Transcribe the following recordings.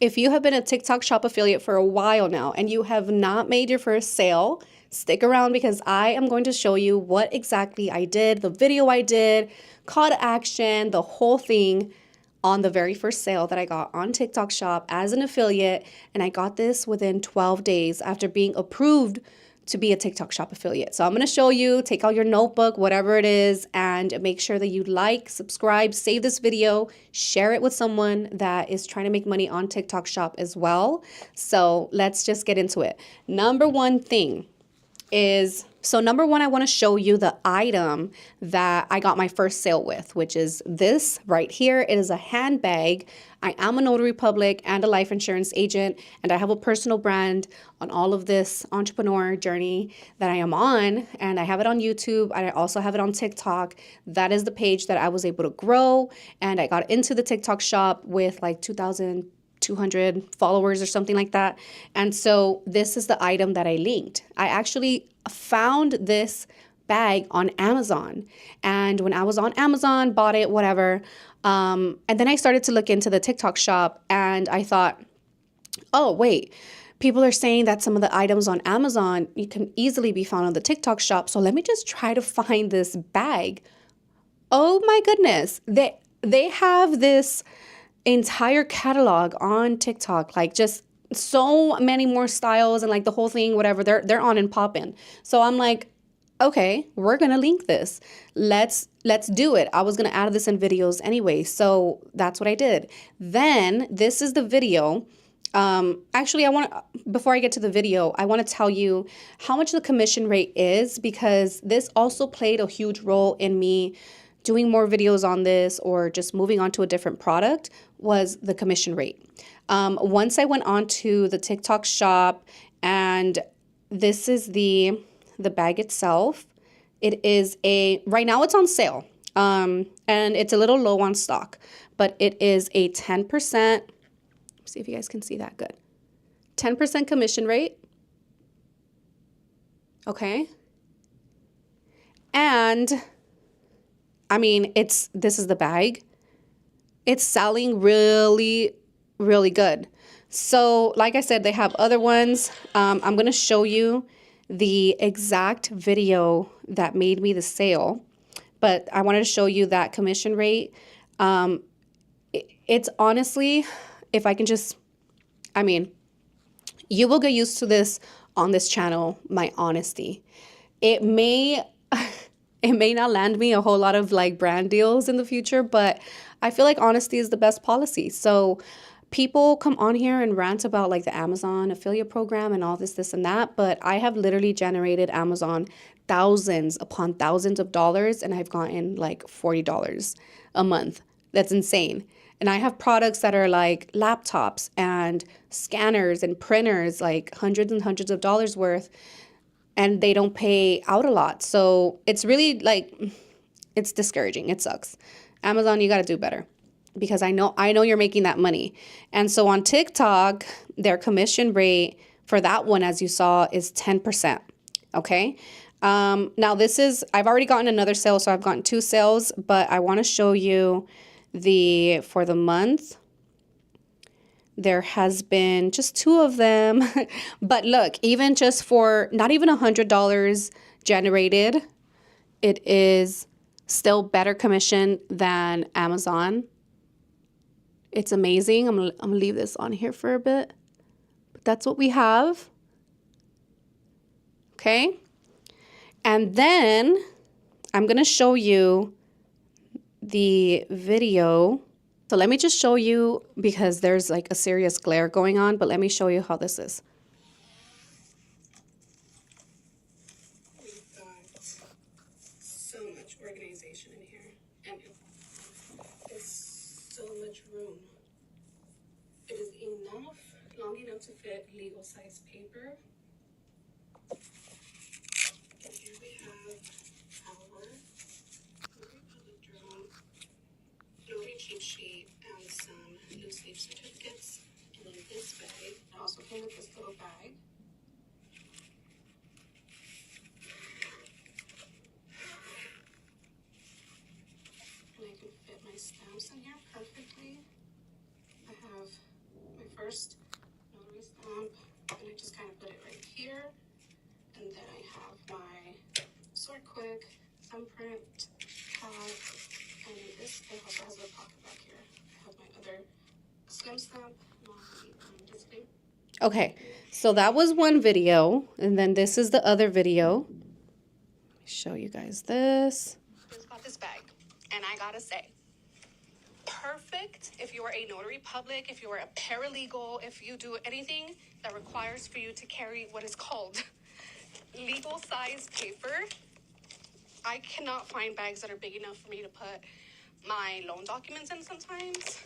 If you have been a TikTok shop affiliate for a while now and you have not made your first sale, stick around because I am going to show you what exactly I did, the video I did, call to action, the whole thing on the very first sale that I got on TikTok shop as an affiliate. And I got this within 12 days after being approved to be a TikTok shop affiliate. So I'm going to show you, take out your notebook, whatever it is, and make sure that you like, subscribe, save this video, share it with someone that is trying to make money on TikTok shop as well. So let's just get into it. Number one thing is, number one, I want to show you the item that I got my first sale with, which is this right here. It is a handbag. I am a notary public and a life insurance agent, and I have a personal brand on all of this entrepreneur journey that I am on, and I have it on YouTube. I also have it on TikTok. That is the page that I was able to grow, and I got into the TikTok shop with like 2,200 followers or something like that. And so this is the item that I linked. I actually found this bag on Amazon. And when I was on Amazon, bought it, whatever. And then I started to look into the TikTok shop and I thought, oh, wait, people are saying that some of the items on Amazon, you can easily be found on the TikTok shop. So let me just try to find this bag. Oh my goodness. They have this entire catalog on TikTok, like just so many more styles and like the whole thing, whatever, they're on and popping. So I'm like, okay, we're gonna link this. Let's do it. I was gonna add this in videos anyway, so that's what I did. Then this is the video. Actually, before I get to the video, I want to tell you how much the commission rate is, because this also played a huge role in me doing more videos on this or just moving on to a different product, was the commission rate. Once I went on to the TikTok shop, and this is the bag itself. It is right now it's on sale, and it's a little low on stock, but it is a 10%, see if you guys can see that good, 10% commission rate, okay? And I mean, this is the bag. It's selling really, really good. So like I said, they have other ones. I'm going to show you the exact video that made me the sale, but I wanted to show you that commission rate. It's honestly, if I can just, I mean, you will get used to this on this channel, my honesty. It may not land me a whole lot of like brand deals in the future, but I feel like honesty is the best policy. So people come on here and rant about like the Amazon affiliate program and all this and that, but I have literally generated Amazon thousands upon thousands of dollars, and I've gotten like $40 a month. That's insane. And I have products that are like laptops and scanners and printers, like hundreds and hundreds of dollars worth, and they don't pay out a lot. So it's really like, it's discouraging. It sucks. Amazon, you got to do better, because I know you're making that money. And so on TikTok, their commission rate for that one, as you saw, is 10%. Okay. Now I've already gotten another sale. So I've gotten 2 sales, but I want to show you for the month. There has been just 2 of them, but look, even just for not even $100 generated, it is still better commission than Amazon. It's amazing. I'm gonna leave this on here for a bit, but that's what we have. Okay. And then I'm gonna show you the video. So let me just show you, because there's like a serious glare going on, but let me show you how this is. We've got so much organization in here, and it's so much room. It is long enough to fit legal size paper. And here we have our notary public journal, notary cheat sheet, and some loose leaf certificates. And then this bag, it also came with this little bag. And I can fit my stamps in here perfectly. I have my first first notary stamp, and I just kind of put it right here. And then I have my Sort Quick thumbprint pad, and then this it also has a pocket back here. I have my other skim stamp, my display. Okay, so that was one video, and then this is the other video. Let me show you guys this. Just got this bag, and I gotta say, perfect if you are a notary public, if you are a paralegal, if you do anything that requires for you to carry what is called legal size paper. I cannot find bags that are big enough for me to put my loan documents in sometimes.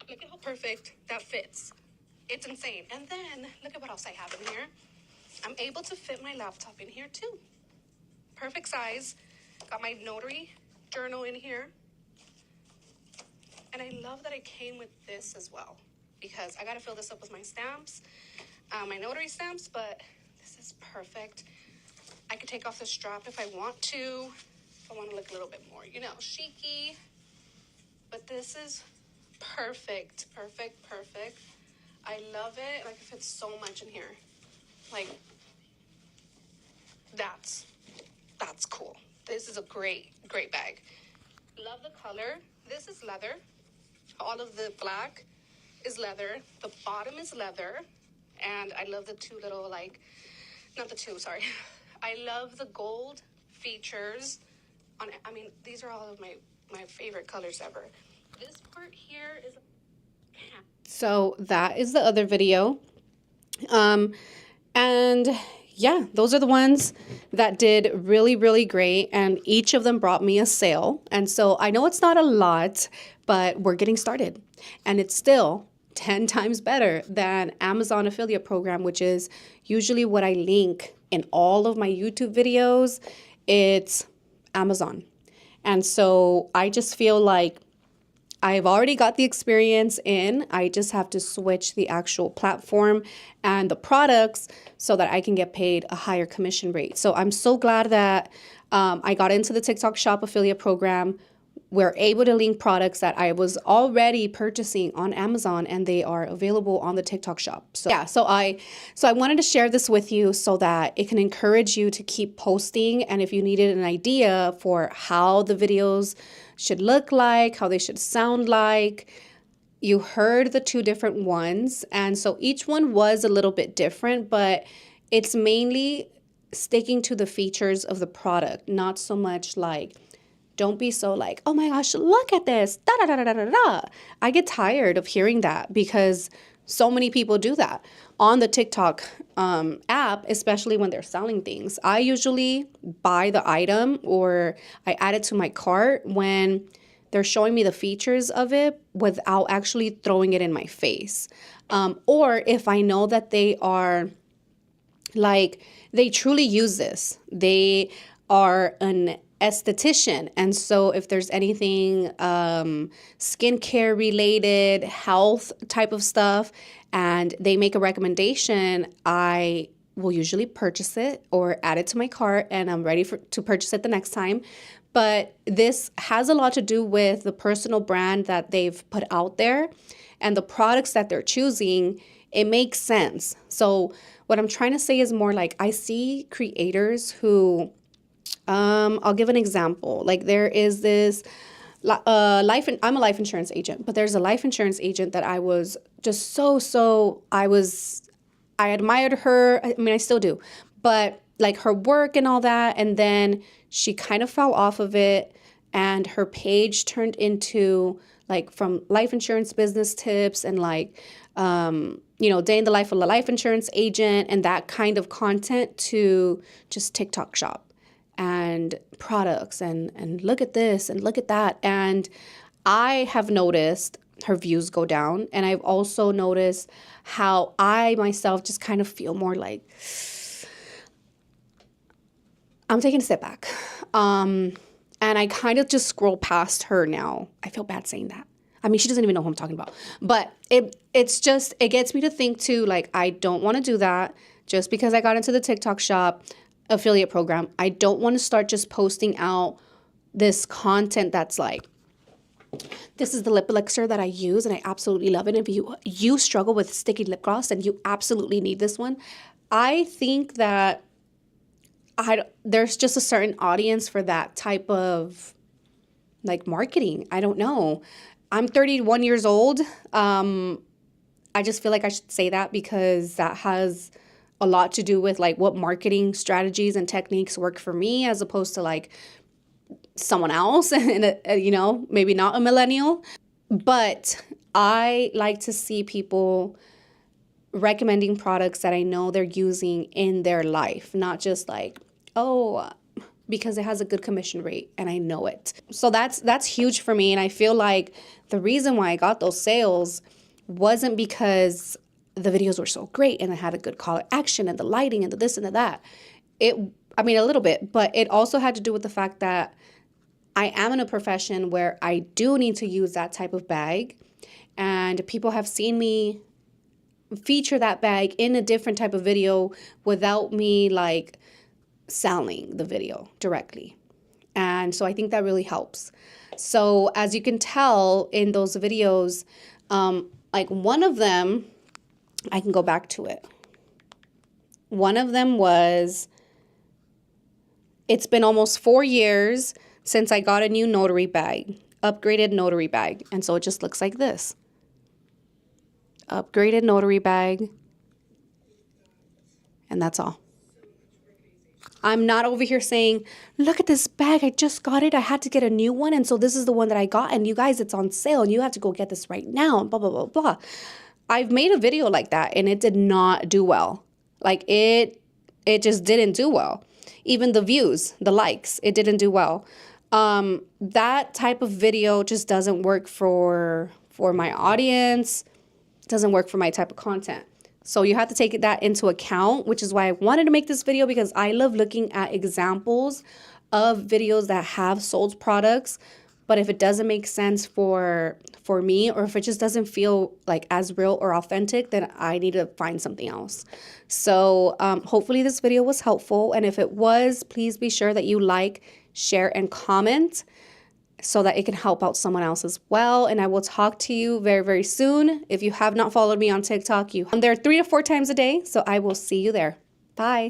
Look at how perfect that fits. It's insane. And then look at what else I have in here. I'm able to fit my laptop in here too. Perfect size. Got my notary journal in here. And I love that it came with this as well, because I gotta fill this up with my stamps, my notary stamps, but this is perfect. I could take off the strap if I want to, if I want to look a little bit more, you know, chicy. But this is perfect, perfect, perfect. I love it. Like, it fits so much in here. Like, that's cool. This is a great, great bag. Love the color. This is leather. All of the black is leather. The bottom is leather. And I love the two little, like, not the two, sorry. I love the gold features on it. I mean, these are all of my favorite colors ever. This part here is So that is the other video. And yeah, those are the ones that did really, really great. And each of them brought me a sale. And so I know it's not a lot, but we're getting started. And it's still 10 times better than Amazon affiliate program, which is usually what I link in all of my YouTube videos. It's Amazon. And so I just feel like I've already got the experience in. I just have to switch the actual platform and the products so that I can get paid a higher commission rate. So I'm so glad that I got into the TikTok Shop affiliate program. We're able to link products that I was already purchasing on Amazon, and they are available on the TikTok Shop. So yeah, so I wanted to share this with you so that it can encourage you to keep posting. And if you needed an idea for how the videos should look like, how they should sound like, you heard the two different ones. And so each one was a little bit different, but it's mainly sticking to the features of the product, not so much like, don't be so like, oh my gosh, look at this, da da da da da da da. I get tired of hearing that because so many people do that on the TikTok app, especially when they're selling things. I usually buy the item or I add it to my cart when they're showing me the features of it without actually throwing it in my face. Or if I know that they are like, they truly use this. They are an esthetician. And so if there's anything skincare related, health type of stuff, and they make a recommendation, I will usually purchase it or add it to my cart, and I'm ready to purchase it the next time. But this has a lot to do with the personal brand that they've put out there and the products that they're choosing. It makes sense. So what I'm trying to say is more like, I see creators who, I'll give an example. Like, there is this I'm a life insurance agent, but there's a life insurance agent that I was just I admired her. I mean, I still do, but like her work and all that. And then she kind of fell off of it, and her page turned into like from life insurance business tips and like, day in the life of a life insurance agent and that kind of content to just TikTok Shop and products and look at this and look at that. And I have noticed her views go down. And I've also noticed how I myself just kind of feel more like I'm taking a step back. And I kind of just scroll past her now. I feel bad saying that. I mean, she doesn't even know who I'm talking about. But it gets me to think too, like, I don't want to do that just because I got into the TikTok Shop affiliate program. I don't want to start just posting out this content that's like This is the lip elixir that I use, and I absolutely love it. If you struggle with sticky lip gloss, then you absolutely need this one. I think that there's just a certain audience for that type of like marketing. I don't know. I'm 31 years old. I just feel like I should say that because that has a lot to do with like what marketing strategies and techniques work for me as opposed to like someone else and you know, maybe not a millennial. But I like to see people recommending products that I know they're using in their life, not just like, oh, because it has a good commission rate and I know it. So that's huge for me. And I feel like the reason why I got those sales wasn't because the videos were so great and I had a good call to action and the lighting and the this and the that. I mean, a little bit, but it also had to do with the fact that I am in a profession where I do need to use that type of bag. And people have seen me feature that bag in a different type of video without me like selling the video directly. And so I think that really helps. So as you can tell in those videos, like one of them, I can go back to it. One of them was, it's been almost 4 years since I got a new notary bag, upgraded notary bag. And so it just looks like this. Upgraded notary bag. And that's all. I'm not over here saying, look at this bag. I just got it. I had to get a new one. And so this is the one that I got. And you guys, it's on sale. And you have to go get this right now. And blah, blah, blah, blah. I've made a video like that. And it did not do well. Like it just didn't do well. Even the views, the likes, it didn't do well. That type of video just doesn't work for my audience. It doesn't work for my type of content. So you have to take that into account, which is why I wanted to make this video, because I love looking at examples of videos that have sold products. But if it doesn't make sense for me, or if it just doesn't feel like as real or authentic, then I need to find something else. So hopefully this video was helpful. And if it was, please be sure that you like, share, and comment so that it can help out someone else as well. And I will talk to you very, very soon. If you have not followed me on TikTok, I'm there 3 to 4 times a day. So I will see you there. Bye.